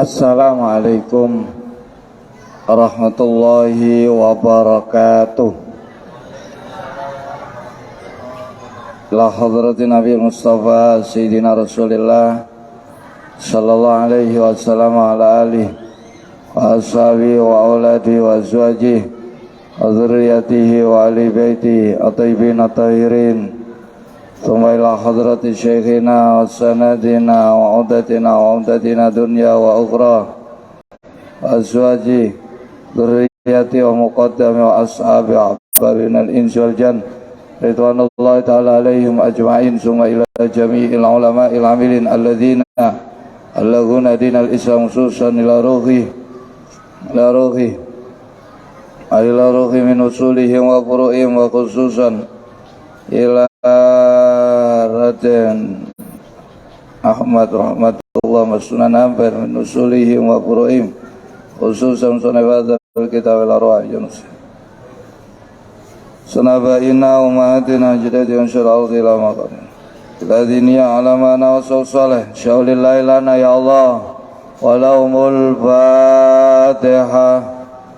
Assalamualaikum warahmatullahi wabarakatuh. La hadratin Nabi Mustafa Sayyidina Rasulillah sallallahu alaihi wasallam ala alihi wa ashabihi wa auladihi wa azwajihi wa dzurriyyatihi wa ahli baitihi at-thayyibin at-tahirin. Thumma ila hadrati syekhina wa sanadina wa udatina dunya wa ukhra wa azwajihi dzurriyyatihi wa muqaddami wa ashabi ahbabina al-insi wal jan ridwanullahi ta'ala alaihim ajma'in. Summa ila jami'il ulama'il amilin alladzina allaguna dinal islam khususan ila ruhi min usulihim wa furu'ihim wa khususan ila Raden Ahmad rahmatullah masunan hampir min usulihim wa furu'ihim khususan sunabadzal kitab al-arwah Yunus sunabaina umatina jadid yanshur al-ardi ila maqam ladiniya alamana wa salih syaulillahi lana ya Allah walahumul fatihah.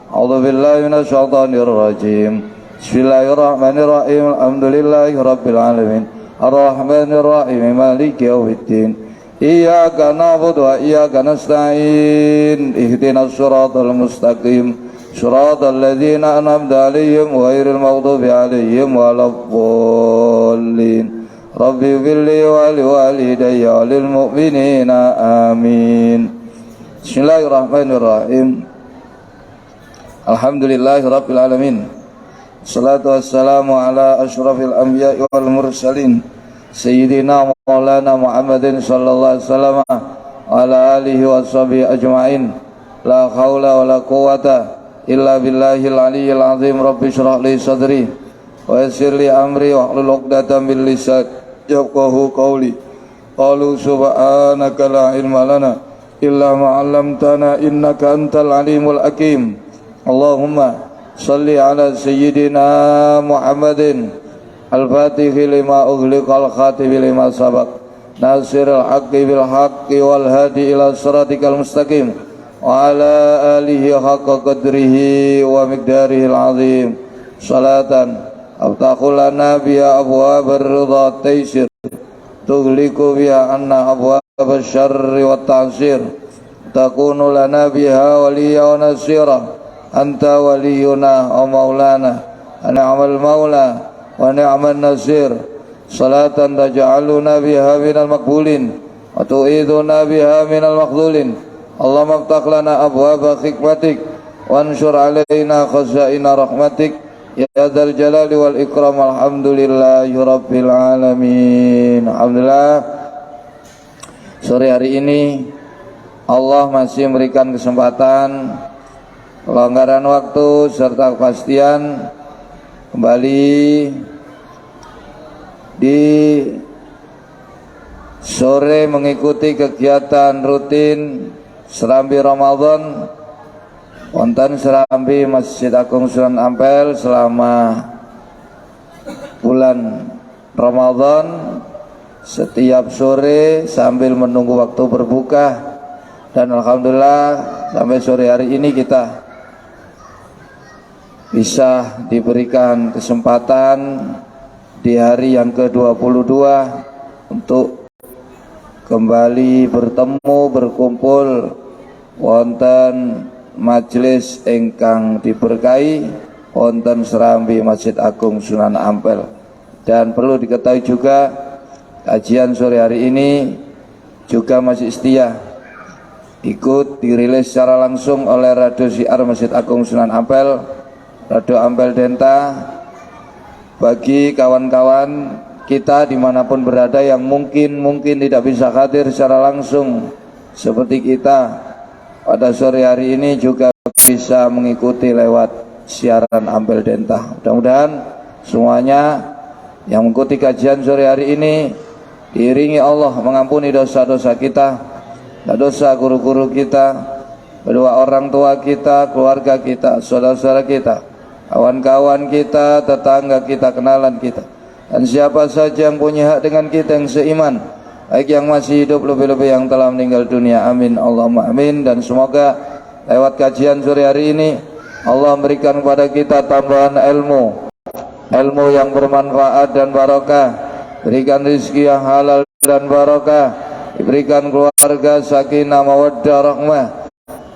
A'udzu billahi minasy syaithanir rajim. Bismillahirrahmanirrahim. Alhamdulillahi rabbil alamin. Arrahmanir rahim. Maliki yaumiddin. Iyyaka na'budu wa iyyaka nasta'in. Ihdinas siratal mustaqim. Siratal ladzina an'amta 'alaihim ghairil maghdubi 'alaihim waladdallin. Rabbi ighfirli wa li walidayya wa lil mu'minina amin. Bismillahirrahmanirrahim. Alhamdulillahi rabbil alamin. Salatu wassalamu ala asyrafil anbiya'i wal mursalin Sayyidina Maulana Muhammadin sallallahu alaihi wasallam wa ala alihi wa sahbihi ajma'in. La hawla wa la quwata illa billahil aliyyil azim. Rabbi shrah li sadri wa yassir li amri wa hlul 'uqdatam min lisani yafqahu qawli. Qalu subhanaka la ilma lana illa ma 'allamtana innaka antal alimul hakim. Allahumma salli ala sayyidina Muhammadin al-fatihi lima ughliqal khatimi lima sabaq nasirul haqqi bil haqqi wal hadi ila siratikal mustaqim wa ala alihi haqqa qadrihi wa miqdarihil azim. Salatan aftahu lana biha abwabar ridha taysir tughliqu biha anna abwabasy syarri wat ta'sir takunu lana biha waliya wa nasira. Anta waliyuna wa maulana ni'mal maula wa ni'man nasir. Salatan taj'aluna biha minal maqbulin wa tu'iduna biha minal maqdulin. Allahumma aftah lana abwaba hikmatik wa anshur alaina khazaina rahmatik ya dzal jalali wal ikram. Alhamdulillahi rabbil alamin. Alhamdulillah, sore hari ini Allah masih memberikan kesempatan, kelonggaran waktu serta kepastian kembali di sore mengikuti kegiatan rutin serambi Ramadan wonten serambi Masjid Agung Sunan Ampel selama bulan Ramadan setiap sore sambil menunggu waktu berbuka. Dan alhamdulillah sampai sore hari ini kita bisa diberikan kesempatan di hari yang ke-22 untuk kembali bertemu berkumpul wonten majelis ingkang diberkahi wonten serambi Masjid Agung Sunan Ampel. Dan perlu diketahui juga kajian sore hari ini juga masih setia ikut dirilis secara langsung oleh Radio Syiar Masjid Agung Sunan Ampel, Radio Ampel Denta. Bagi kawan-kawan kita dimanapun berada yang mungkin tidak bisa hadir secara langsung seperti kita pada sore hari ini juga bisa mengikuti lewat siaran Ampel Denta. Mudah-mudahan semuanya yang mengikuti kajian sore hari ini diiringi Allah mengampuni dosa-dosa kita, dosa guru-guru kita, kedua orang tua kita, keluarga kita, saudara-saudara kita, kawan-kawan kita, tetangga kita, kenalan kita, dan siapa saja yang punya hak dengan kita yang seiman baik yang masih hidup, lebih-lebih yang telah meninggal dunia. Amin Allahumma amin. Dan semoga lewat kajian sore hari ini Allah memberikan kepada kita tambahan ilmu yang bermanfaat dan barokah, berikan rezeki yang halal dan barokah, diberikan keluarga sakinah mawaddah rahmah,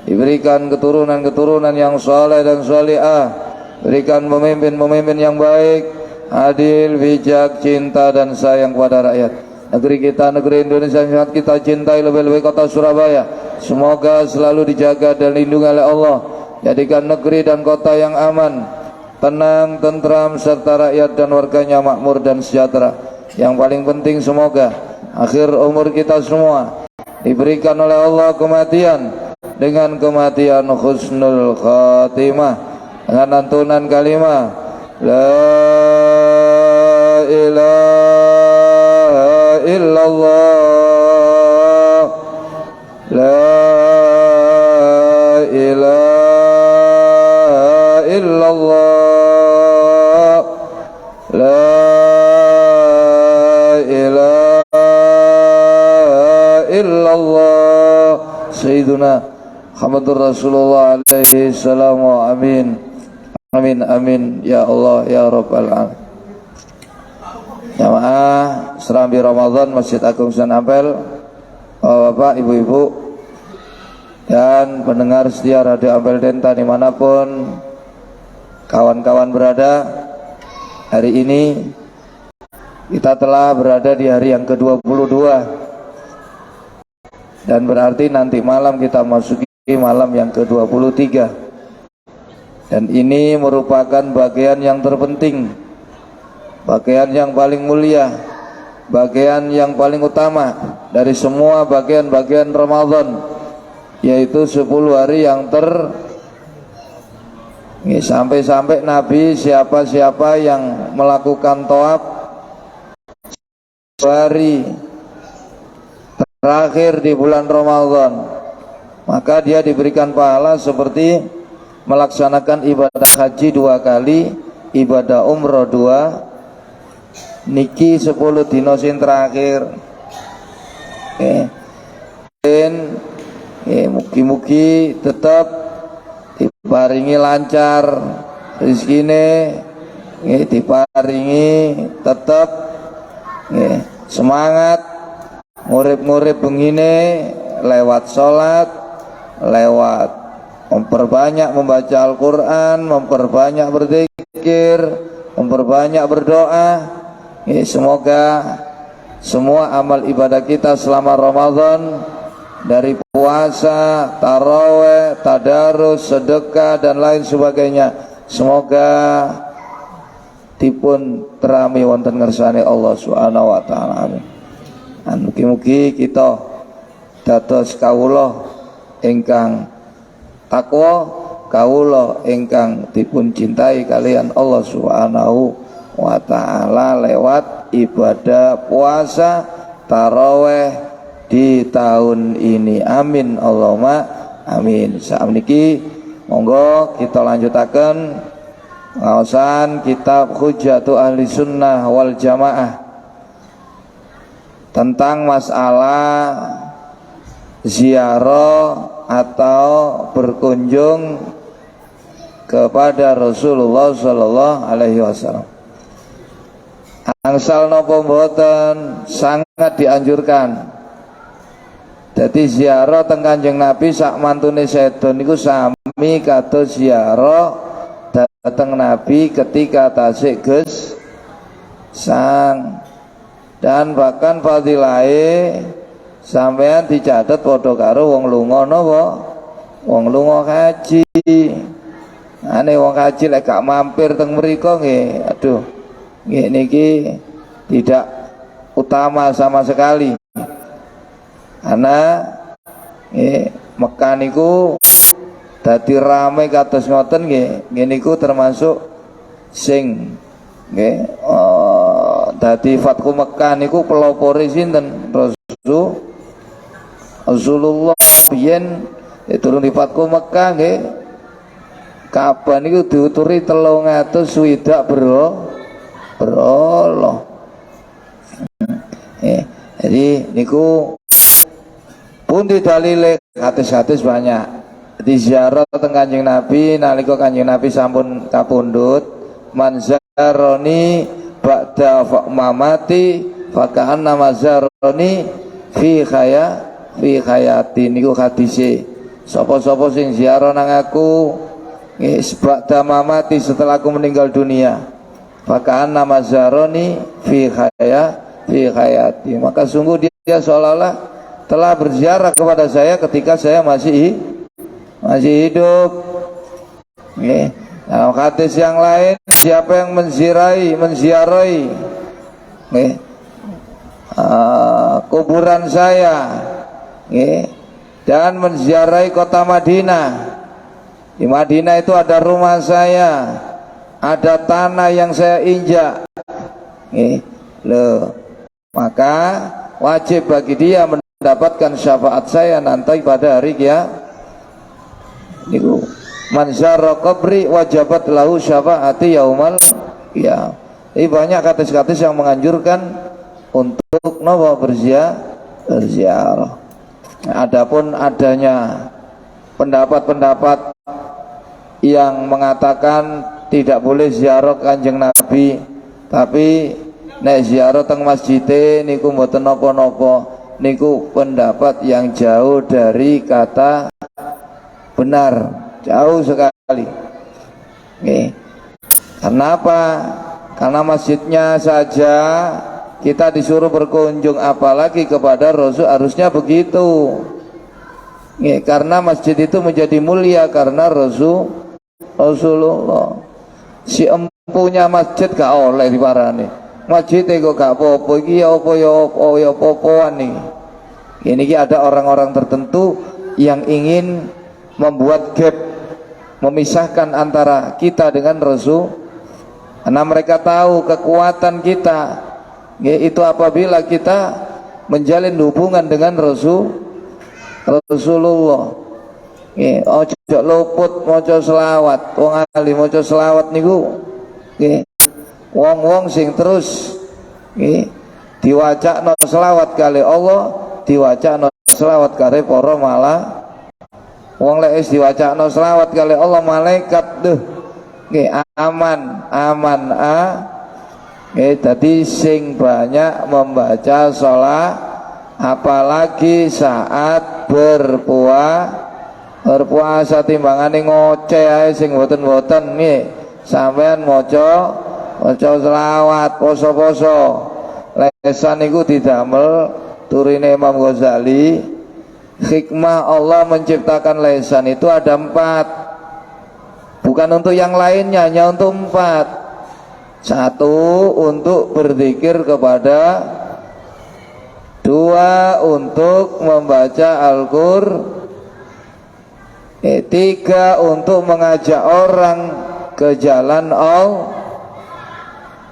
diberikan keturunan yang saleh dan salihah, berikan pemimpin yang baik, adil, bijak, cinta dan sayang kepada rakyat. Negeri kita, negeri Indonesia yang sangat kita cintai, lebih-lebih kota Surabaya, semoga selalu dijaga dan dilindungi oleh Allah. Jadikan negeri dan kota yang aman, tenang, tentram, serta rakyat dan warganya makmur dan sejahtera. Yang paling penting semoga akhir umur kita semua diberikan oleh Allah kematian dengan kematian husnul khatimah, dengan lantunan kalimah la ilaha illallah, la ilaha illallah, la illallah Sayyiduna Muhammadur Rasulullah alaihi salamu. Amin amin amin ya Allah ya Rabbal alamin. Jamaah Serambi Ramadan Masjid Agung Sunan Ampel, Bapak, Ibu-ibu dan pendengar setia Radio Ampel Denta dimanapun kawan-kawan berada, hari ini kita telah berada di hari yang ke-22 dan berarti nanti malam kita masuki malam yang ke-23, dan ini merupakan bagian yang terpenting, bagian yang paling mulia, bagian yang paling utama dari semua bagian-bagian Ramadan, yaitu 10 hari yang sampai-sampai Nabi siapa-siapa yang melakukan tawaf hari terakhir di bulan Ramadan, maka dia diberikan pahala seperti melaksanakan ibadah haji 2 kali, ibadah umroh 2, niki 10 dino sing terakhir. Mugi-mugi tetap diparingi lancar rezekine, diparingi tetap semangat ngurip-ngurip bengine lewat sholat, lewat memperbanyak membaca Al-Quran, memperbanyak berzikir, memperbanyak berdoa. Semoga semua amal ibadah kita selama Ramadan, dari puasa, taraweh, tadarus, sedekah dan lain sebagainya, semoga dipun terami wonten ngersane Allah Subhanahu wa taala. Amin. Mugi-mugi kita dados kawula ingkang takwa, kawula ingkang dipun cintai kalian Allah Subhanahu wa taala lewat ibadah puasa taraweh di tahun ini. Amin Allahumma amin. Sakniki monggo kita lanjutaken ngaosan kitab Hujjatu Ahli Sunnah wal Jamaah tentang masalah ziarah atau berkunjung kepada Rasulullah sallallahu alaihi wasallam. Angsal napa mboten, sangat dianjurkan. Jadi ziarah teng Kanjeng Nabi sak mantune sedo niku sami kados ziarah dateng Nabi ketika tasik gesang. Dan bahkan fadilahe sampean dicatat padha karo wong lunga napa? Wong lunga haji. Ane wong haji lek gak mampir teng mriku nggih, aduh. Nggih niki tidak utama sama sekali. Karena Mekah niku dadi rame kados ngoten nggih. Nggih niku termasuk sing nggih dadi Fathu Mekah niku pelopore sinten? Rasulullah biyen turun di Fathu Mekah nggih. Ka'bah niku diuturi 360 berhala. Jadi niku pun didalile hadis-hadis banyak. Di ziarah teng Kanjeng Nabi nalika Kanjeng Nabi sampun kapundhut, man zaroni ba'da mamati faka'anna mazaroni fi khayati. Niku hadise. Sapa-sapa sing ziarah nang aku ba'da mamati setelah aku meninggal dunia, faka'anna mazaroni fi khayati. Maka sungguh dia seolah-olah telah berziarah kepada saya ketika saya masih hidup. Nah, hadis yang lain, siapa yang menziarahi kuburan saya dan menziarahi kota Madinah. Di Madinah itu ada rumah saya, ada tanah yang saya injak. Maka wajib bagi dia mendapatkan syafaat saya nanti pada hari kiamat. Niku man zara qabri wajabat lahu syafaati yaumal qiyamah. Ini banyak hadis-hadis yang menganjurkan untuk berziarah. Adapun adanya pendapat-pendapat yang mengatakan tidak boleh ziarah Kanjeng Nabi, tapi nek ziarah teng masjid niku mboten napa-napa, niku pendapat yang jauh dari kata benar, jauh sekali. Karena apa? Karena masjidnya saja kita disuruh berkunjung, apalagi kepada Rasul, harusnya begitu. Karena masjid itu menjadi mulia karena Rasulullah. Si empunya masjid gak oleh diparani. Masjid itu gak apa-apa, iki ya apa-apaan nih. Ini ada orang-orang tertentu yang ingin membuat gap, memisahkan antara kita dengan Rasul, karena mereka tahu kekuatan kita yaitu apabila kita menjalin hubungan dengan Rasulullah. Ojo luput maca selawat, wong ahli maca selawat niku wong-wong sing terus diwacakno selawat kali Allah, diwacakno selawat kali para malah. Wong lek wis diwacakno selawat kali Allah, malaikat aman. Dadi sing banyak membaca sholat, apalagi saat berpuasa timbangane ngoceh ae sing boten-boten nggih. Sampeyan maca selawat poso-poso. Lesan niku didamel turine Imam Ghazali. Hikmah Allah menciptakan lesan itu ada 4, bukan untuk yang lainnya, hanya untuk 4. 1 untuk berzikir kepada, 2 untuk membaca Al-Qur'an, 3 untuk mengajak orang ke jalan Allah,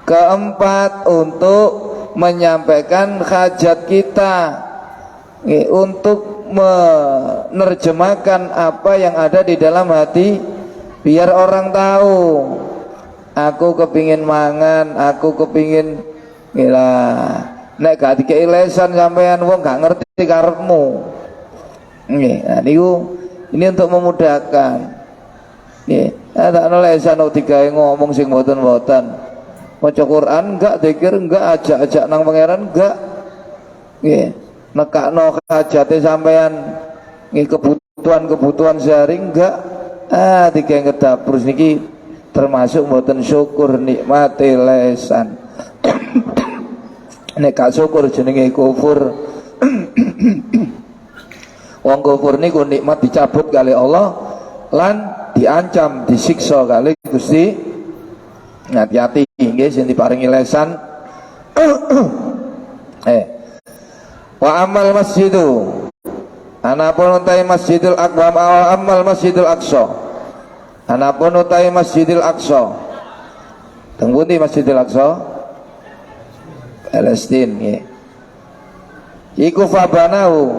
4 untuk menyampaikan hajat kita, untuk menerjemahkan apa yang ada di dalam hati, biar orang tahu aku kepingin mangan, aku kepingin nek gak dikei lesan sampean wong gak ngerti karepmu. Nah niku ini untuk memudahkan. Tak ana lesan kok digawe ngomong sing mboten-mboten. Maca Quran enggak, zikir enggak, ajak-ajak nang pangeran enggak. Nekakno hajate sampean, kebutuhan sehari enggak, tiga yang kedapur niki termasuk mboten syukur nikmati lesan. Nek gak syukur jenenge kufur. Wong kufur niku nikmat dicabut kali Allah lan diancam disiksa kali Gusti. Hati-hati nggih sing diparingi lesan. Wa amal masjidu, anapun utai Masjidil Aqsa, wa amal Masjidil Aqsa, anapun utai Masjidil Aqsa. Teng pundi Masjidil Aqsa? Palestina nggih. Iku fabanahu,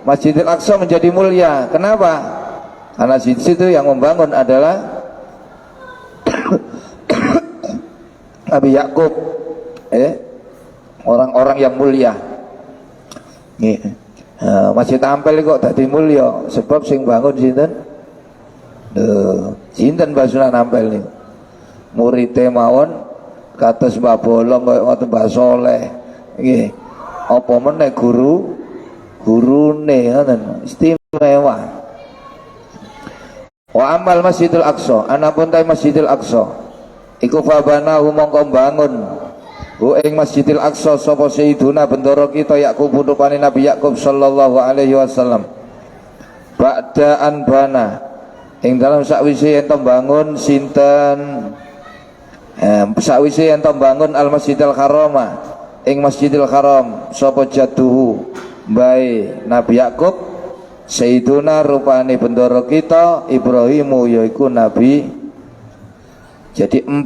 Masjidil Aqsa menjadi mulia. Kenapa? Karena di situ yang membangun adalah Nabi Yakub, orang-orang yang mulia. Nggih. Masjid Ampel kok dadi mulya sebab sing bangun sinten? Sinten Mbah Sunan Ampel niku? Murite mawon kados Mbah Bolong kaya ngoten Mbah Soleh. Nggih. Apa meneh gurune ngoten istimewa. Wa amal Masjidil Aqsa, anapun ta Masjidil Aqsa iku fabanahu mongko bangun ing Masjidil Aqsa sapa Sayyiduna bendoro kita Yakub rupane Nabi Yakub sallallahu alaihi wasallam. Ba'da an bana ing dalam sakwise ento bangun sinten sakwise ento bangun Al Masjidil Harama ing Masjidil Haram sapa jadduhu bae Nabi Yakub Sayyiduna rupane bendoro kita Ibrahimu yaiku Nabi. Jadi 40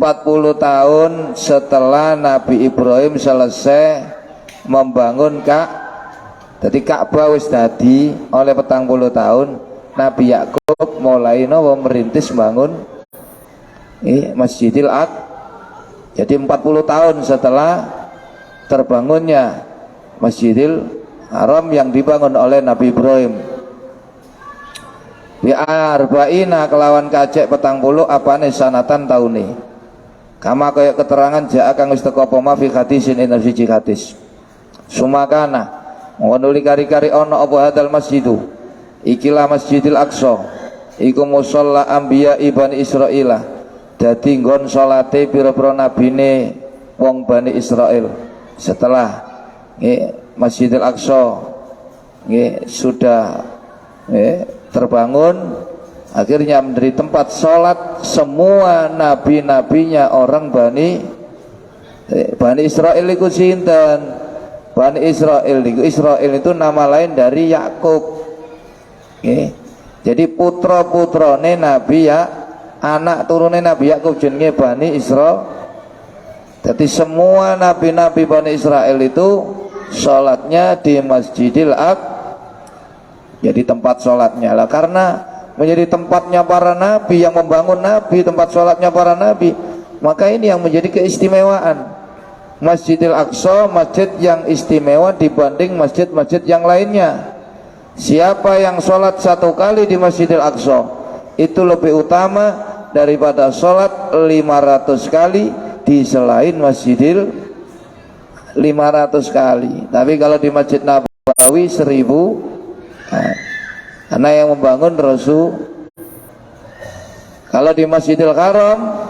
tahun setelah Nabi Ibrahim selesai membangun jadi Ka'bah wis dadi oleh 40 tahun Nabi Yakub mulai merintis bangun Masjidil Aqsa. Jadi 40 tahun setelah terbangunnya Masjidil Haram yang dibangun oleh Nabi Ibrahim. Bi arba'ina kelawan kacek 40 apane sanatan taune. Kama kaya keterangan jaa kang wis teka apa ma fi hadisin ing siji hadis. Sumakana ngono kari-kari ana apa hadal masjidu. Ikilah Masjidil Aqsa. Iku musalla anbiya Bani Israil. Dadi nggon salate pira-pira nabine wong Bani Israil. Setelah Masjidil Aqsa sudah terbangun, akhirnya menjadi tempat sholat semua nabi-nabinya orang Bani Israel. Itu sinten? Bani Israel itu, Israel itu nama lain dari Yakub. Jadi putra-putrane Nabi ya, anak turune Nabi Yakub jenenge Bani Israel. Jadi semua nabi-nabi Bani Israel itu sholatnya di Masjidil Aqsa. Jadi tempat sholatnya lah, karena menjadi tempatnya para nabi, yang membangun nabi, tempat sholatnya para nabi, maka ini yang menjadi keistimewaan. Masjidil Aqsa masjid yang istimewa dibanding masjid-masjid yang lainnya. Siapa yang sholat satu kali di Masjidil Aqsa itu lebih utama daripada sholat 500 kali di selain Masjidil 500 kali. Tapi kalau di Masjid Nabawi 1000. Karena yang membangun Rasul. Kalau di Masjidil Haram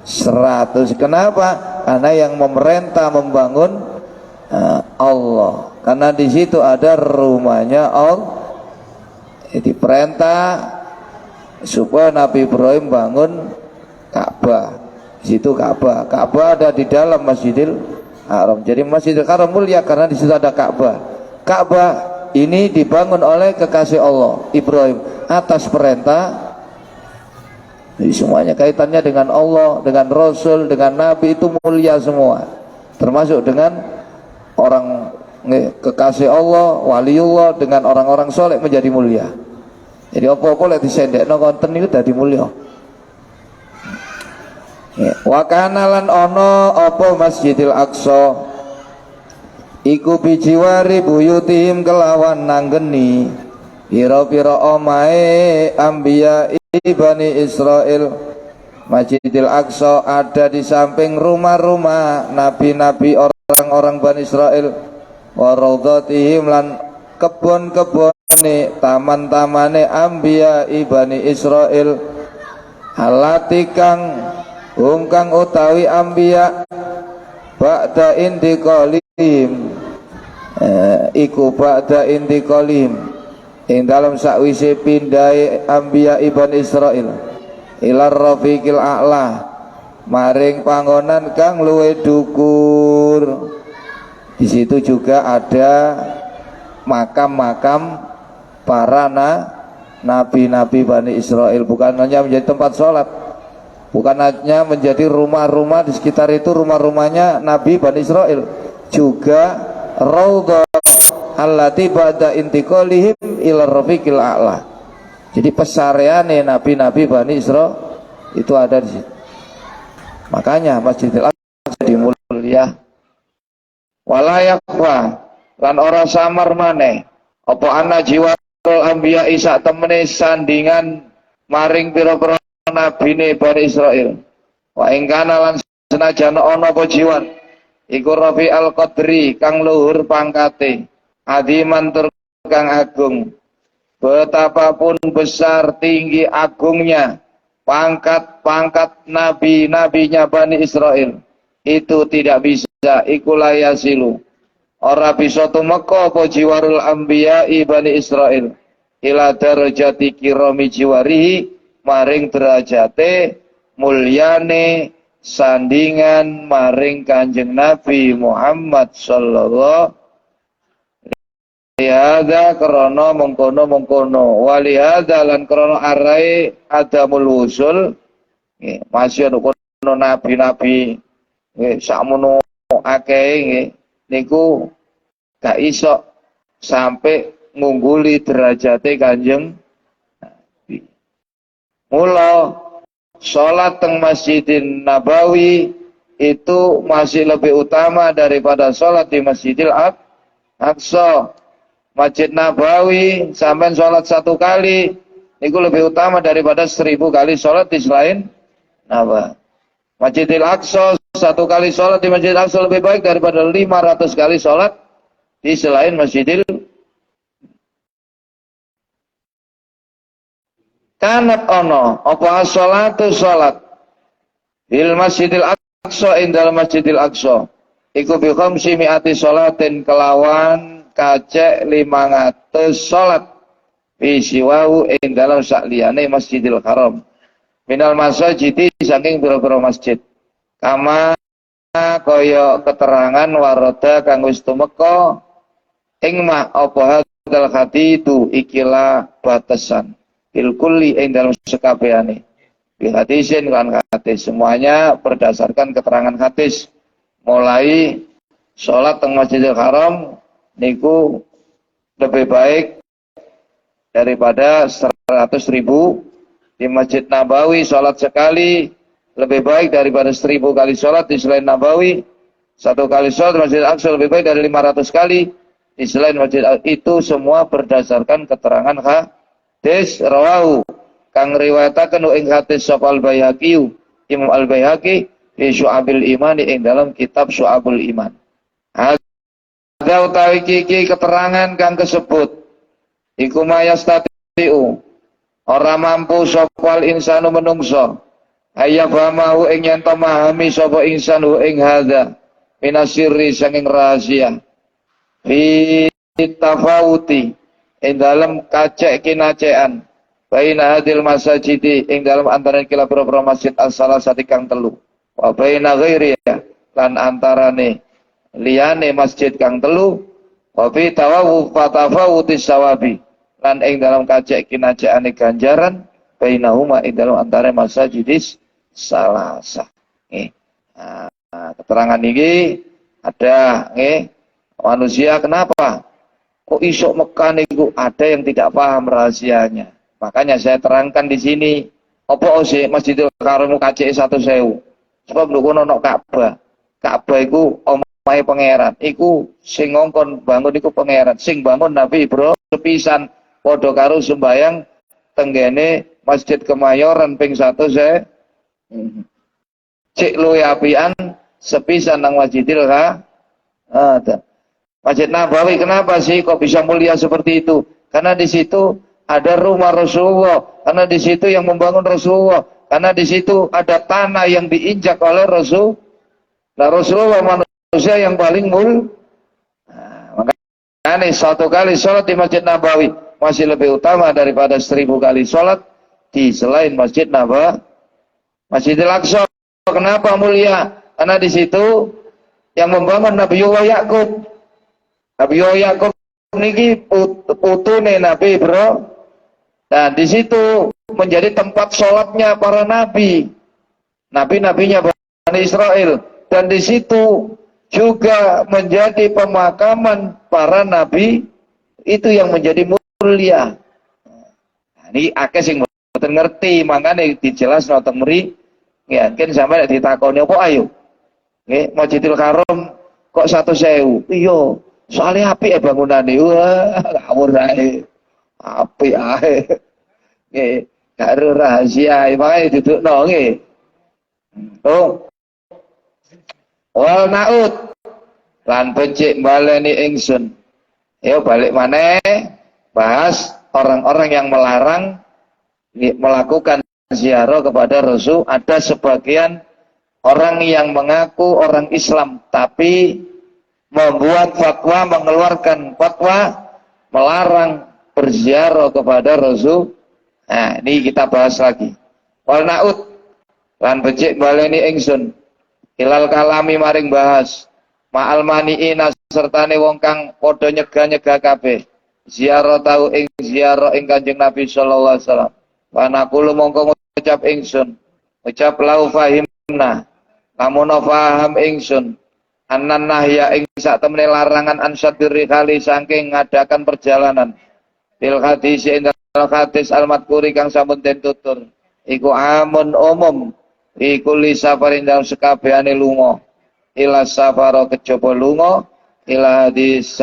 100. Kenapa? Karena yang memerintah membangun Allah. Karena di situ ada rumahnya Allah. Jadi perintah supaya Nabi Ibrahim bangun Ka'bah. Di situ Ka'bah. Ka'bah ada di dalam Masjidil Haram. Jadi Masjidil Haram mulia karena di situ ada Ka'bah. Ka'bah ini dibangun oleh kekasih Allah Ibrahim atas perintah. Jadi semuanya kaitannya dengan Allah, dengan Rasul, dengan Nabi itu mulia semua. Termasuk dengan orang kekasih Allah, waliullah, dengan orang-orang soleh menjadi mulia. Jadi apa-apa lek disendekno konten itu dadi mulia. Wa kana lan ana apa Masjidil Aqsa iku bijiwari buyutihim kelawan nanggeni pira-pira omahe anbiya Bani Israil. Masjidil Aqsa ada di samping rumah-rumah nabi-nabi orang-orang Bani Israil. Wa raudhatihim lan kebon-kebone taman-tamane anbiya Bani Israil. Alati kang kang utawi anbiya ba'da intiqalihim iku ba'da intiqalihim ing dalam sakwise pindhahe anbiya Bani Israil ilar rafiqil a'la maring panggonan kang luwih dhuwur. Di situ juga ada makam-makam para nabi-nabi Bani Israil. Bukan hanya menjadi tempat sholat, bukan hanya menjadi rumah-rumah di sekitar itu rumah-rumahnya Nabi Bani Israil, juga raudhah allati ba'da intiqalihim ila rafiqil a'la. Jadi pesareane nabi-nabi Bani Israil itu ada di situ. Makanya Masjidil Aqsa dimulia. Wala yakfa lan ora samar maneh apa ana jiwarul anbiya sak temene sandingan maring pira-pira nabine Bani Israil. Wa ing kana lan senajan ana apa jiwan iku rafi al-qadri kang luhur pangkate adiman tur kang agung. Betapapun besar tinggi agungnya pangkat-pangkat nabi-nabinya Bani Israel, itu tidak bisa ikulayasilu. Ora bisa tumeka apa jiwarul anbiya'i Bani Israel ila darajati kirami jiwarihi maring derajate mulyane sandingan maring Kanjeng Nabi Muhammad sallallahu lihada krono mengkono walihada lan krono arai adamul wusul masih ono nabi-nabi sakmono akeh niku gak iso sampai ngungguli derajate Kanjeng Nabi. Mula salat teng Masjidin Nabawi itu masih lebih utama daripada salat di Masjidil Aqsa. Masjid Nabawi sampai sholat 1 kali itu lebih utama daripada 1000 kali sholat di selain Nabawi. Masjidil Aqsa 1 kali sholat di Masjidil Aqsa lebih baik daripada 500 kali sholat di selain Masjidil. Kanat ono apa sholatu sholat bil Masjidil Aqsa ing dalam Masjidil Aqsa iku bi khamsi mi'ati sholatin kelawan kacek 500 salat fi siwahu ing dalam sakliyane Masjidil Haram minal masajidi saking pira-pira masjid kama kaya keterangan waroda kang wis tumeka ing ma apa hadal hati itu ikilah batasan bil kulli ing dalam sekabehane bi hadisin kan hadis semuanya berdasarkan keterangan hadis mulai salat teng Masjidil Haram niku lebih baik daripada 100.000 di Masjid Nabawi. Sholat sekali lebih baik daripada 1000 kali sholat di selain Nabawi. 1 kali sholat di Masjid Aqsa lebih baik dari 500 kali di selain Masjid Aqsa. Itu semua berdasarkan keterangan hadis rawahu kang riwayataken ing hadis sapa Al-Baihaqi Imam Al-Baihaqi fi Syu'abil Iman ing dalam kitab Syu'abul Iman. Ada utawi kiki keterangan kang kesebut iku mayastatiu ora mampu sapa insanu menungso ayyafamahu ing yen to memahami sapa insanu ing hadza minasirri sanging rahasia fi tafawuti ing dalam kacek kinacean baina hadil masajidi ing dalam antara kila pro masjid as-salasati kang telu wa baina ghairiya lan antarane liyane masjid kang telu wa fi tafawutis sawabi lan ing dalam kacek kinaceane ganjaran bainahuma ing dalam antara masajidis salasa. Keterangan ini ada manusia kenapa kok isok Mekah niku ada yang tidak paham rahasianya. Makanya saya terangkan di sini apa sih Masjidil Haram kacek 1.000 sebab lho kono ono Ka'bah. Ka'bah iku omahe pangeran. Iku sing ngongkon bangun iku pangeran. Sing bangun Nabi Ibrahim sepisan padha karo sembayang tenggene Masjid Kemayoran ping 1.000. Cek luwe apian sepisan nang Masjidil Masjid Nabawi kenapa sih kok bisa mulia seperti itu? Karena di situ ada rumah Rasulullah, karena di situ yang membangun Rasulullah, karena di situ ada tanah yang diinjak oleh Rasul. Nah, Rasulullah manusia yang paling makanya 1 kali sholat di Masjid Nabawi masih lebih utama daripada 1000 kali sholat di selain Masjid Nabawi. Masjidil Aqsa kenapa mulia? Karena di situ yang membangun Nabiullah Yakub. Nabiullah Yakub niki putune Nabi Ibrahim. Dan di situ menjadi tempat sholatnya para nabi, nabi-nabinya Bani Israel. Dan di situ juga menjadi pemakaman para nabi itu yang menjadi mulia. Nah, ini akeh sing mboten ngerti, makanya dijelas nonton meri. Ya, mungkin sampai ditakoni apa ayo. Nggih, Masjidil Haram kok 1.000. Iya, Soalnya apik bangunane. Wah, ngawur ae. Apik ae. Nggih, gak ada rahasia makanya dudukno nggih. Oh. Wal naud lan becik baleni ingsun. Yo balik maneh bahas orang-orang yang melarang melakukan ziarah kepada Rasul. Ada sebagian orang yang mengaku orang Islam tapi membuat fatwa, mengeluarkan fatwa melarang berziarah kepada Rasul. Nah, ini kita bahas lagi. Wal naud lan becik baleni ingsun hilal kalami maring bahas ma'al mani'ina sertane wong kang padha nyegah-nyegah kabeh ziarah tau ing ziarah ing Kanjeng Nabi sallallahu alaihi wasallam. Wa naqulu mongko ngucap ingsun ucap lau fahimna lamun paham ingsun anan nahya ing sak temene larangan ansadir kali saking ngadakan perjalanan bil hadis ing hadis al-madkuri kang sampun den tutur iku amun umum iku li safarin dalam sekabehane lunga ila safaro kejaba lunga ila hadis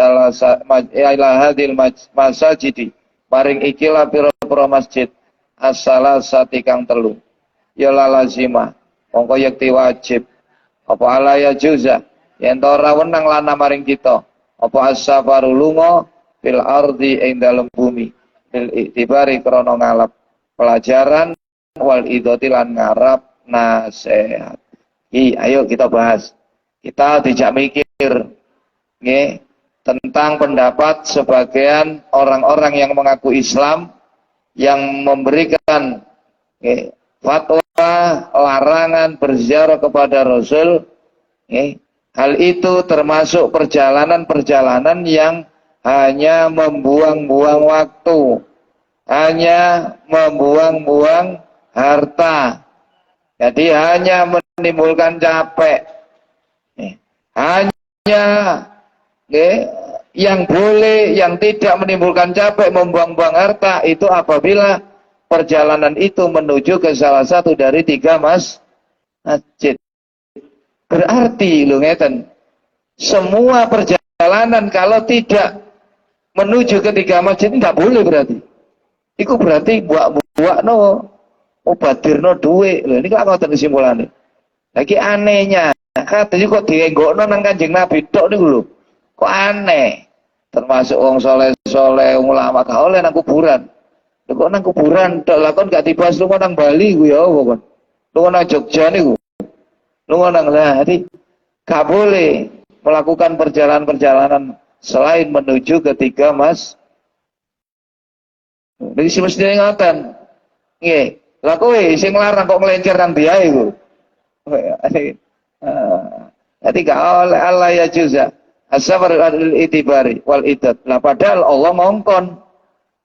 ila hadil masajidi paring ikilah pira-pira masjid as-salasati kang telu ya lazimah mongko yakti wajib apa alaya juza yen ora wenang lana maring kita apa as-safaru lunga fil ardi ing dalem bumi bil itibari krana ngalap pelajaran wal idoti lan ngarap nasihat. Ayo kita bahas. Kita tidak mikir nggih tentang pendapat sebagian orang-orang yang mengaku Islam yang memberikan fatwa larangan berziarah kepada Rasul. Hal itu termasuk perjalanan-perjalanan yang hanya membuang-buang waktu, hanya membuang-buang harta. Jadi hanya menimbulkan capek. Hanya yang boleh, yang tidak menimbulkan capek, membuang-buang harta itu apabila perjalanan itu menuju ke salah satu dari 3 masjid. Berarti lho ngeten, semua perjalanan kalau tidak menuju ke 3 masjid tidak boleh berarti. Itu berarti buak-buak obadirno duit. Lho ini kok ngoten kesimpulane. Lagi anehnya, katanya kok dienggokno nang Kanjeng Nabi tok niku lho. Kok aneh. Termasuk wong soleh-soleh, ulama gak oleh nang kuburan. Lho kok nang kuburan tok lakon gak dibahas lu nang Bali ku ya apa kon. Lu nang Jogja niku. Lu nang jadi gak boleh melakukan perjalanan-perjalanan selain menuju ke 3 mas. Jadi si mesti ngoten. Nggih. Lah kowe sing larang kok nglencer nang dia iku. Jadi gak oleh Allah ya juza. As-safar al-itibari wal idat. Lah padahal Allah ngongkon.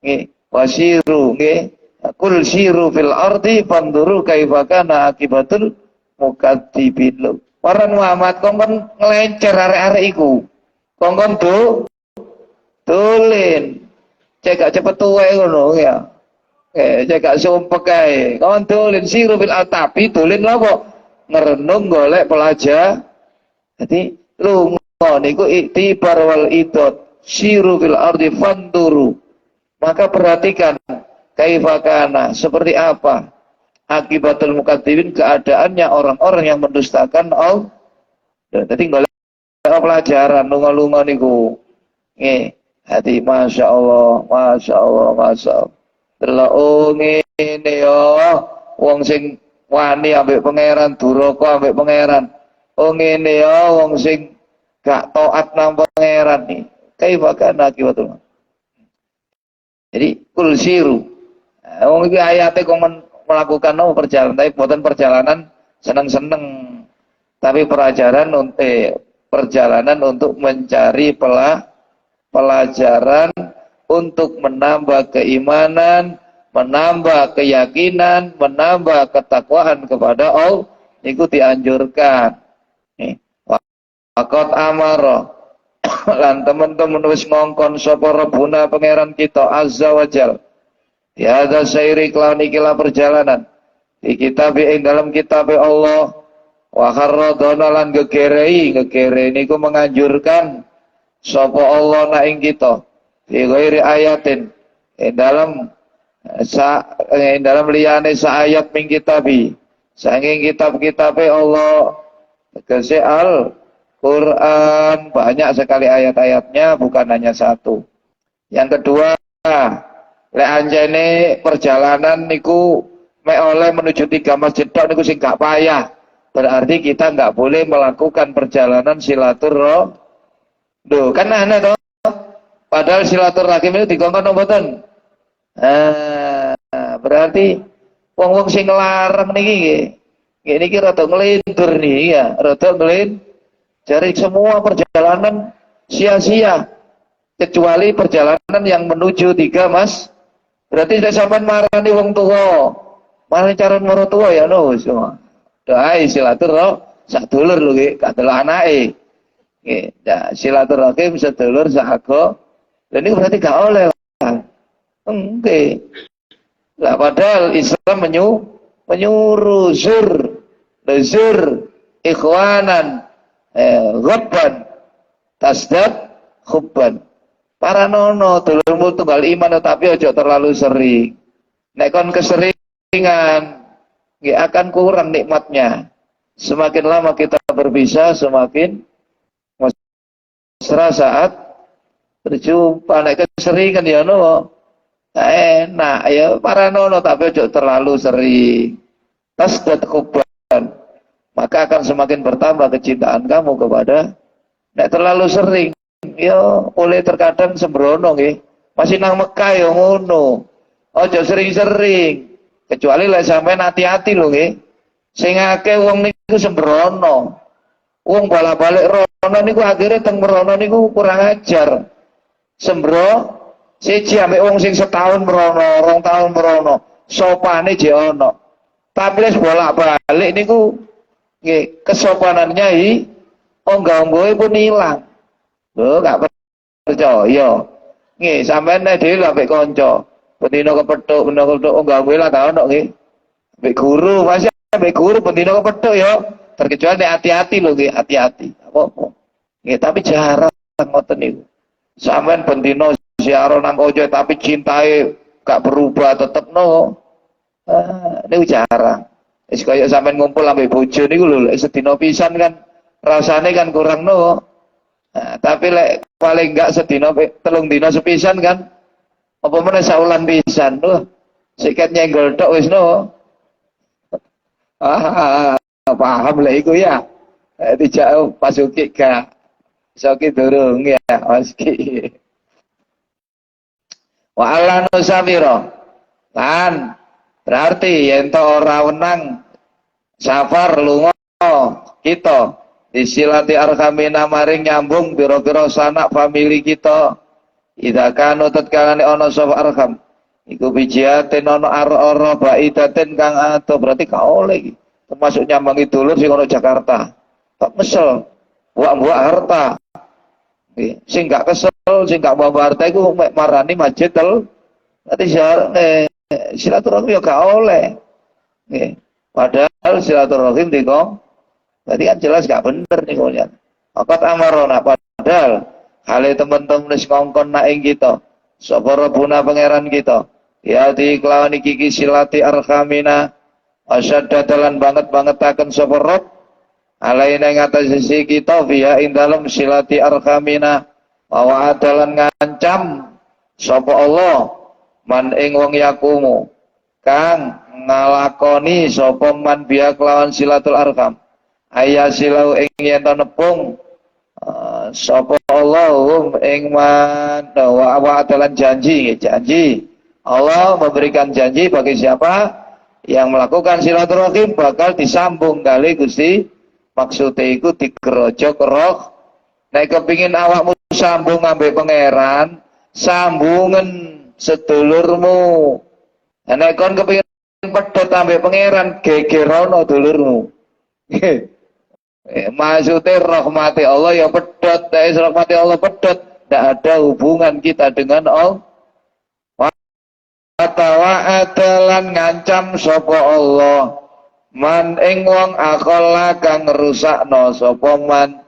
Nggih, wasiru nggih. Kul siru fil ardi fanduru kaifa kana akibatul mukadzibin. Para Muhammad kongkon nglencer arek-arek iku. Kongkon dolen. Cek gak cepet tuwe ngono ya. Jaga sumpek kae. Kon dolen siru bil tapi dolen lho kok ngerenung golek pelajar. Jadi lunga niku iktibar wal idot siru fil ardi fanduru. Maka perhatikan kaifa kana seperti apa akibatul mukadzibin keadaannya orang-orang yang mendustakan Allah. Dadi golek pelajaran lunga-lunga niku. Nggih, hati masya Allah, masya Allah, masya Allah. Delok ngene ya wong sing wani ambek pangeran duraka ambek pangeran. Ngene ya wong sing gak taat nang pangeran nih. Kaifa kana akibatul. Jadi kul siru. Wong iki ayate kok melakukan perjalanan tapi boten perjalanan seneng-seneng. Tapi perjalanan untuk mencari pelajaran untuk menambah keimanan, menambah keyakinan, menambah ketakwaan kepada Allah. Itu dianjurkan. Waqat amara lan teman-teman wis ngongkon sapa Rabbuna pangeran kita azza wajal. Ya ada sairi kelawan ikilah perjalanan. Di kitab ing dalam kitab Allah wa kharradana lan gegere niku menganjurkan sapa Allah na ing kita fi ghairi ayatin dalam liyane sa ayat min kitabi saking kitab-kitabe Allah tegese Al-Quran banyak sekali ayat-ayatnya bukan hanya satu. Yang kedua, lek anjene perjalanan niku mek oleh menuju 3 masjid tok niku sing gak payah. Berarti kita nggak boleh melakukan perjalanan silaturahim. Duh, kan aneh toh. Padahal silaturahim itu dikongkon mboten. Berarti wong-wong sing larang niki niki rada nglindur nih ya, rada cari semua perjalanan sia-sia kecuali perjalanan yang menuju 3 mas. Berarti saya sampean marani wong tua, marani calon mertua ya no semua. Doai silaturahim sadulur lho nggih, gak delok anake. Nggih, silaturahim sedulur sahaga. Lha niku berarti gak oleh. Oke. Lah padahal Islam menyuruh zur ikhwanan ghabban tasdad khubban. Para nono dulurmu tunggal iman tapi ojo terlalu sering. Nek kon keseringan nggih akan kurang nikmatnya. Semakin lama kita berpisah semakin mesra saat berjumpa. Nek keseringan ya no enak ya para nono tapi ojo terlalu sering. Tasdad khubban. Maka akan semakin bertambah kecintaan kamu kepada nek terlalu sering ya oleh terkadang sembrono nggih. Masih nang Mekah ya ngono. Ojo sering-sering. Kecuali lek sampean hati-hati lho nggih. Sing akeh wong niku sembrono. Wong balik-balik rono niku akhire teng merono niku kurang ajar. Sembro siji ambek wong sing setahun merono, 2 tahun merono, sopane jek ono. Tapi wis bolak-balik niku nggih kesopanannya onggah-onggohe pun ilang. Lho gak percaya. Nggih sampean nek dhewe ambek kanca bendina kepethuk onggah-onggohe lah ta ono nggih. Ambek guru, masih ambek guru bendina kepethuk ya. Terkecuali hati-hati lho nggih, hati-hati. Apa-apa. Nggih tapi jarang ngoten niku. Sampean bendina siaran nang ojo tapi cintae gak berubah tetep no. Niku jarang. Wis kaya sampean ngumpul ambek bojo niku lho lek sedina pisan kan rasane kan kurang no. Tapi lek paling enggak sedina 3 dina sepisan kan apa meneh saulan pisan tuh. Sikat nyenggol tok wis no. Paham lah iku ya. Dijak pasuki gak. Soki durung ya, waski. Wa ala nusafiro. Lan berarti yen to ora wenang safar lunga kita disilati arhamina maring nyambung pira-pira sanak famili kita. Idza kanu tatkalane ana sapa arham iku bijiaten ana ar-ara baidaten kang ato berarti ka oleh iki. Termasuk nyambangi dulur sing ana Jakarta. Tak mesel, buak-buak harta. Sing gak kesel, sing gak bawa harta iku mek marani masjid tel. Nanti silaturahim ya gak oleh. Nggih. Padahal silaturahim dikong tadi kan jelas gak bener nih kalian. Akat amarona padahal hale teman-teman wis ngongkon nak ing kita. Sapa Rabbuna pangeran kita. Ya di kelawan iki silati arhamina asyadda dalan banget-bangetaken sapa Rabb alaina ing atas sisi kita via ing dalem silati arhamina wa adalan ngancam sapa Allah man ing wong yakumu kang ngalakoni sapa man biya kelawan silatul arham ayasilau ing yen nepung sapa Allah ing man wa adalan janji Allah memberikan janji bagi siapa yang melakukan silaturahim bakal disambung kali Gusti. Maksudnya itu digerojok roh. Nek kepingin awakmu sambung ambek pangeran, sambungen sedulurmu. Nek kon kepingin pedhot ambek pangeran, gegerono dulurmu. Maksudnya rahmati Allah ya pedhot, rahmati Allah pedhot. Tidak ada hubungan kita dengan Allah. Atawa adalan ngancam sapa Allah man ing wong akola kang ngrusakno sapa man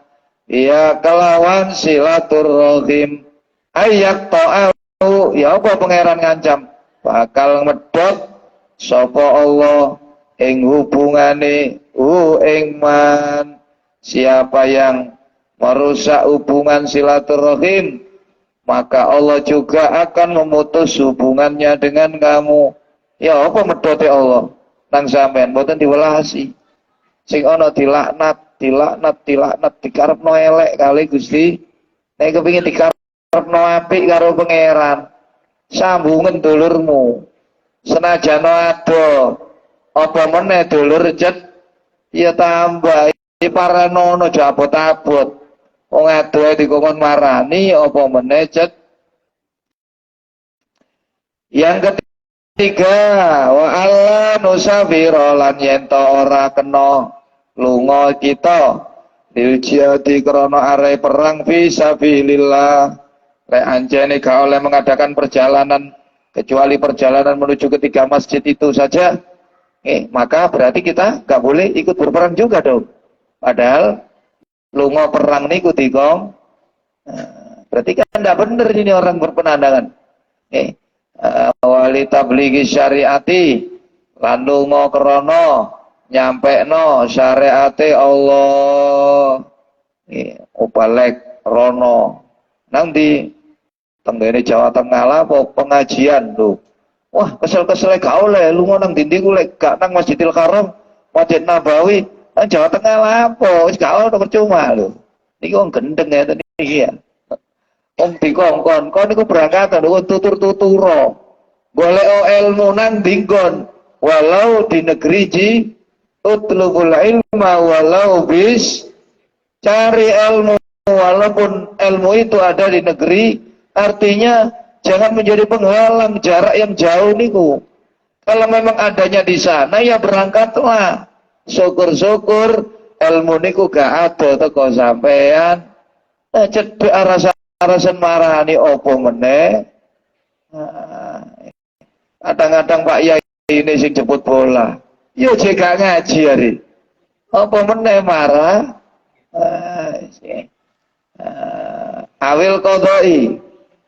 ya kelawan silaturahim ayak ta'au ya apa pangeran ngancam bakal medhot sapa Allah ing hubungane ing man. Siapa yang merusak hubungan silaturahim maka Allah juga akan memutus hubungannya dengan kamu. Ya apa medote Allah nang sampean mboten diwelasi. Sing ana dilaknat dikarepno elek kali Gusti. Nek kepengin dikarepno apik karo pangeran, sambungen dulurmu. Senajan ado apa meneh dulur cet ya tambah paranono abot-abot. Wong adoh dikongkon marani apa meneh cet. Yang ketiga wa alla nusafira lan yen ora kena lunga kita lil jihadi krana are perang fi sabilillah. Lek anjene gak oleh mengadakan perjalanan kecuali perjalanan menuju ketiga masjid itu saja, maka berarti kita gak boleh ikut berperang juga dong. Padahal lunga perang niku dikong, berarti kan tidak benar ini orang berpenandangan. Wali tablighi syariati lan lunga krana nyampekno syariate Allah. Balik rono nang di tenggene Jawa Tengah lah pengajian tuh. Wah, kesel-kesel gak oleh lunga nang dindi ku lek gak nang Masjidil Haram, Masjid Nabawi, nang Jawa Tengah lah apa wis gak ono percuma lho. Niki wong gendeng ya niki ya. Wong dikongkon, kon niku berangkat lho tutur-tuturo. Golek ilmu nang dinggon walau di negeri ji utlubul ilma walau bis, cari ilmu walaupun ilmu itu ada di negeri. Artinya jangan menjadi penghalang jarak yang jauh niku. Kalau memang adanya di sana ya berangkatlah. Syukur-syukur ilmu niku gak ada teko sampean. Cedhek arasan marani opo meneh. Kadang-kadang Pak Yai ini sing jemput bola. Yo jek ngaji hari. Apa meneh marah? Awil qadai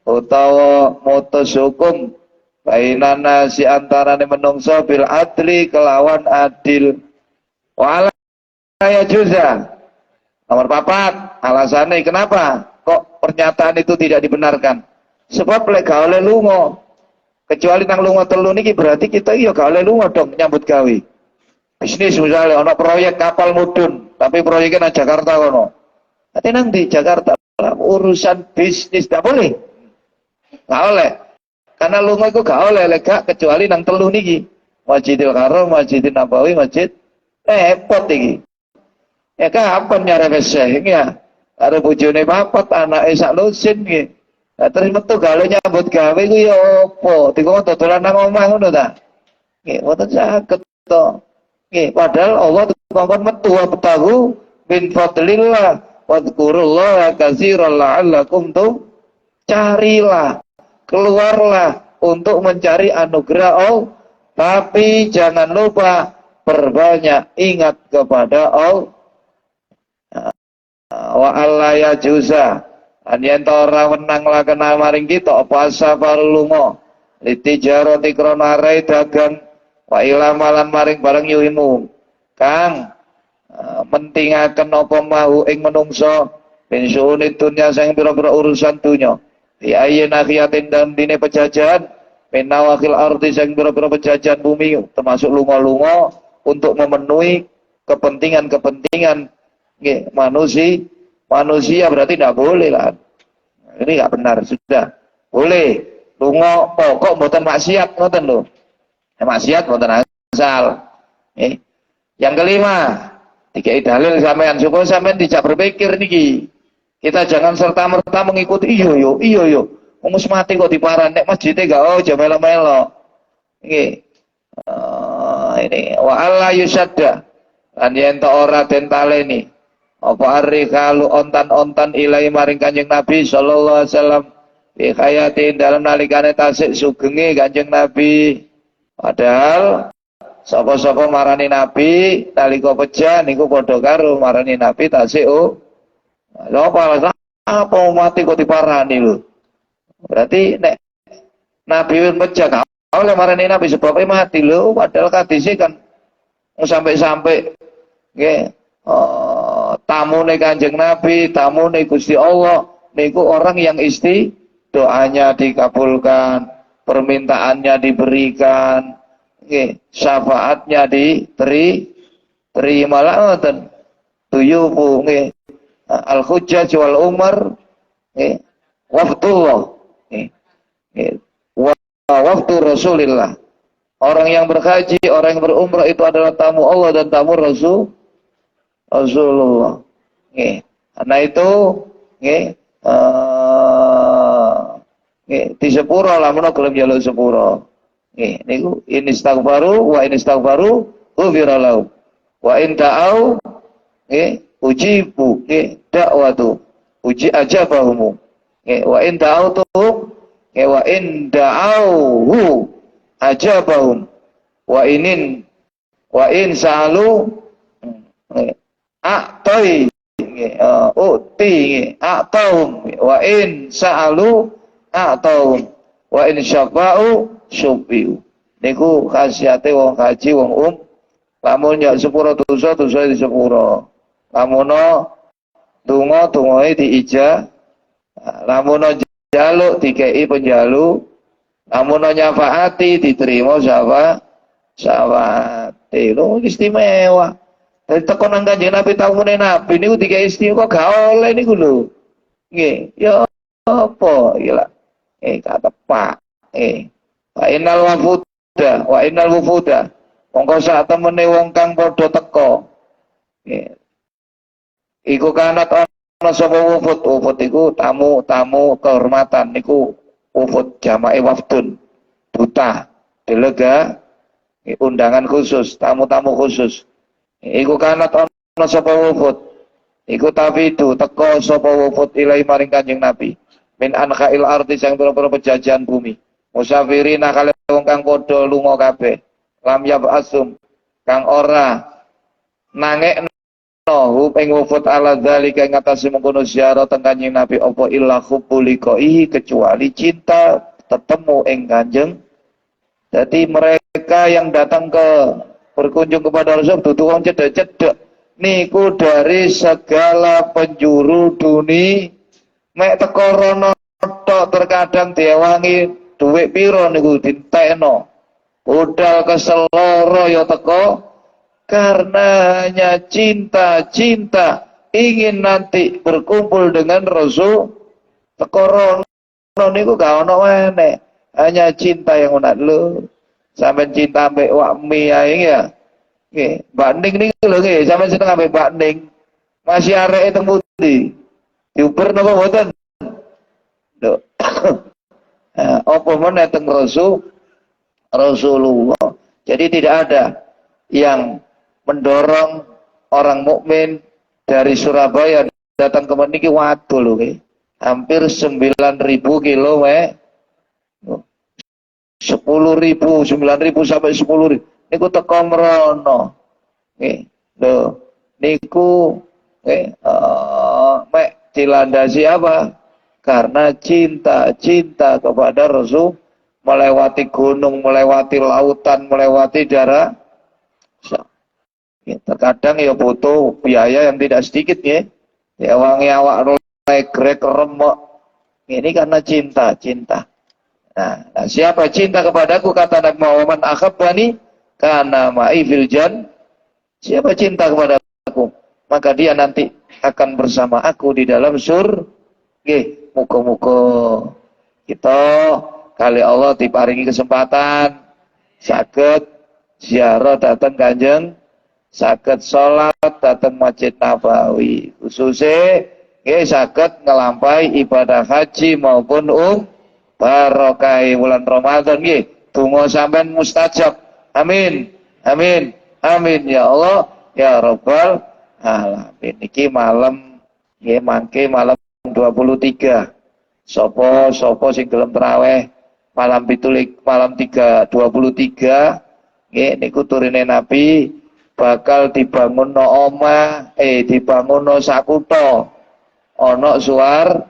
utawa mutus hukum bainana si antarane menungso bil adli kelawan adil. Wala ya juza. Nomor 4, alasannya kenapa kok pernyataan itu tidak dibenarkan? Sebab lek gak oleh lunga. Kecuali nang lunga telu niki berarti kita iya gak oleh lunga dong nyambut gawe. Bisnis misalnya ana proyek kapal mudun, tapi proyeknya nang Jakarta kono. Nanti nang di Jakarta urusan bisnis gak boleh. Gak oleh. Karena lunga itu gak oleh lega kecuali nang telu niki. Masjidil Haram, Masjidil Nabawi, Masjid repot iki. Ya kapan nyare weseh ya. Karo bojone papat, anake sak lusin iki. Lah terus metu gale nyambut gawe ku ya apa? Dikon dodolan nang omah ngono ta. Nggih, mboten saged to. Nggih, padahal Allah dikon metu abtahu min fadlillah wadhkurullaha katsiran la'allakum carilah, keluarlah untuk mencari anugerah Allah, tapi jangan lupa perbanyak ingat kepada Allah. Wa alla ya juza an yen ora wenang lakena maring kita apa safar lunga litijarati krana rai dagang wa ilamalan maring barang yuhimu kang mentingaken apa mau ing menungso ben suune dunya sing pira-pira urusan dunya di ayyin akhiyatin dan dine pejajahan menawakil arti sing pira-pira pejajahan bumi termasuk lunga-lunga untuk memenuhi kepentingan-kepentingan manusia berarti tidak boleh lah. Ini nggak benar sudah. Boleh lunga pokok mboten maksiat ngoten lho. Maksiat mboten asal. Yang kelima, dikai dalil sampean supaya sampean tidak berpikir niki. Kita jangan serta-merta mengikuti iyo yo. Wong mati kok diparan nek masjide gak aja melo-melo. Nggih. Ini wa alla yusadda. Lan yen ta ora den taleni apa arrikalu ontan-ontan ilai maring Kanjeng Nabi sallallahu alaihi wasallam bi hayatin dalam nalikane tasik sugenge Kanjeng Nabi. Padahal sapa-sapa marani Nabi nalika pejah niku padha karo marani Nabi tasik Apa alasan apa mau mati kok diparani lho. Berarti nek Nabi wis pejah gak oleh marani Nabi sebabnya mati lho, padahal kadise kan sampai-sampai nggih tamune Kanjeng Nabi, tamune Gusti Allah niku orang yang doanya dikabulkan, permintaannya diberikan, nggih, syafaatnya terima ngoten. Tuyubu nggih, al-hujjaj wal umar nggih, wafdullah nggih. Waktu Rasulillah. Orang yang berhaji, orang yang berumrah itu adalah tamu Allah dan tamu Rasulullah. Nggih. Karena itu nggih di sepuro lamun gelem njaluk sepuro. Nggih, niku in istaghfaru wa in istaghfaru ghufira lahu. Wa in ta'au nggih ujibu nggih dakwatu uji ajabahum. Nggih, wa in ta'autu wa in da'auhu ajabahum wa in sa'alu a'tai uti a'tahum wa in sa'alu a'tahum wa in syafa'u syufi'u. Niku khasiate wong haji wong lamun nyak sepuro dosa di sepuro, lamun donga diija, lamun jaluk dikei penjalu, namun nyafaati diterima syafaati. Lho istimewa. Dari teko nang Kanjeng Nabi taune Nabi niku dikei istimewa kok gak oleh niku lho. Nggih, ya apa iki lah. Gak tepak. Wa innal wufuda. Mongko sak temene wong kang padha teka. Iku kanat ana sapa wufud iku tamu kehormatan niku wufud jamae wafdun duta delega undangan khusus tamu-tamu khusus iku kanat ana sapa wufud iku tafidu teka sapa wufud ilahi maring Kanjeng Nabi min ankha'il ardi sang pira-pira pejajahan bumi musafirina kale wong kang padha lunga kabeh lam yab'asum kang ora nangekno ing wufud ala dzalika ing atase mengkono ziarah teng Kanjeng Nabi apa illa hubbuliqaihi kecuali cinta ketemu ing Kanjeng. Jadi mereka yang datang ke berkunjung kepada Rasul dudu wong cedek-cedek niku dari segala penjuru dunia mek teko rono tok terkadang diewangi dhuwit pira niku dintekno budal keseloro ya teko karena hanya cinta ingin nanti berkumpul dengan Rasul tekorono niku gak ono meneh hanya cinta yang unak lu sampean cinta ambek wakmi ae ya nggih Mbak Ning niku lho nggih sampean seneng ambek Mbak Ning masih areke teng pundi diuber napa mboten lho apa meneh teng Rasulullah jadi tidak ada yang mendorong orang mukmin dari Surabaya datang ke meniki waduh lho nggih. Hampir 9.000 kilo 10.000, 9.000 sampai 10.000. Niku teko mrono. Nggih. Lho, niku nggih mek dilandasi apa? Karena cinta kepada Rasul melewati gunung, melewati lautan, melewati darat. Terkadang ya butuh biaya yang tidak sedikit ya. Ya wangi awak legrek remuk. Ini karena cinta. Nah, siapa cinta kepadaku kata Nabi Muhammad akhabbani kana ma'i fil jan. Siapa cinta kepadaku maka dia nanti akan bersama aku di dalam surga. Nggih, muga-muga kita kali Allah diparingi kesempatan saged ziarah datang Kanjeng saged salat datang Masjid Nabawi khususnya saged ngelampaui ibadah haji maupun barokah bulan Ramadan nggih donga sampean mustajab amin ya Allah ya Rabbal alamin iki malam nggih mangke malam 23 sapa sing gelem traweh malam 23 nggih niku turine Nabi bakal dibangun no omah dibangun no sakutha ana suar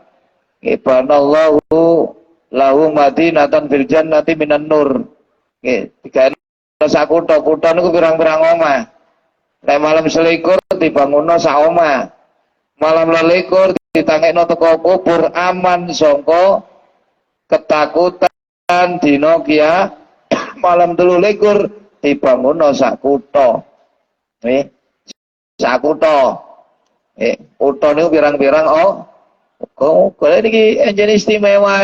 ibanallahu lahu madinatan fil jannati minan nur. Nggih, digawe sakutha-kutha niku pirang-pirang omah. Nek malam selikur dibangunno sak omah. Malam lelikur ditangekno teko kubur aman sangka ketakutan dina kia. Malam 23 dibangunno sak kutha. Nggih. Sak kutha. Kutha niku pirang-pirang kok niki enjen istimewa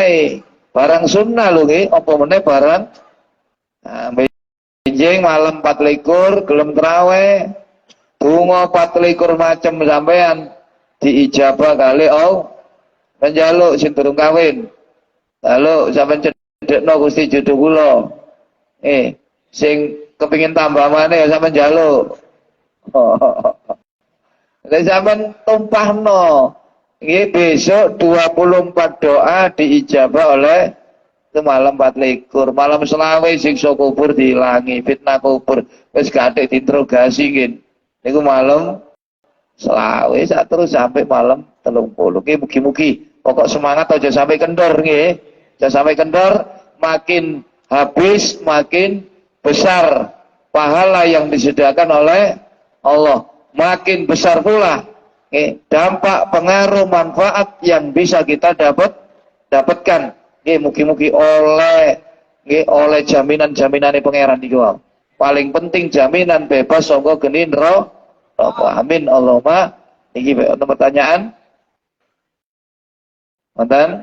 barang sunnah lho nggih, apa meneh barang benjing malam 24 gelem traweh, donga 24 macem sampean diijabah kali penjaluk sing durung kawin. Lalu sampean cedhekno Gusti jodoh kula. Sing kepengin tambah maneh ya sampean njaluk. Nek sampean tumpahno nggih besok 24 doa diijabah oleh malam 24, malam selawe siksa kubur diilangi, fitnah kubur wis gathik diinterogasi nggih. Niku malam selawe sak terus sampai malam 30. Nggih mugi-mugi pokok semangat aja sampai kendor nggih. Aja sampai kendor, makin habis makin besar pahala yang disediakan oleh Allah. Makin besar pula dampak, pengaruh, manfaat yang bisa kita dapatkan. Mugi-mugi oleh jaminan-jaminane pangeran niku. Paling penting jaminan bebas saka geni neraka. Amin Allahumma. Niki ono pertanyaan? Wonten?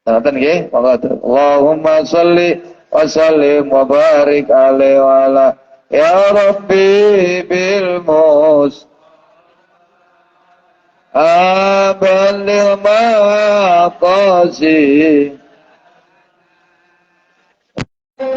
Wonten nggih? Monggo. Allahumma sholli wa sallim wa barik alaihi wa ala ya Rabbi bil mus abalil maqasi ya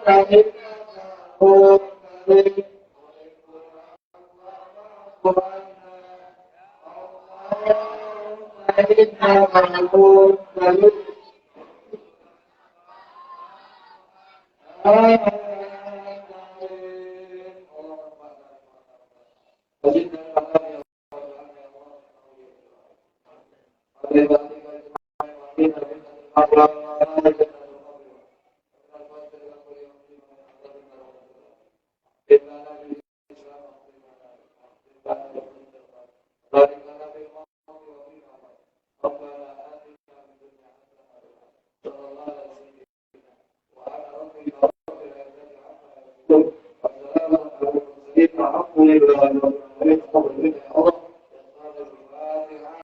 Masih Amin.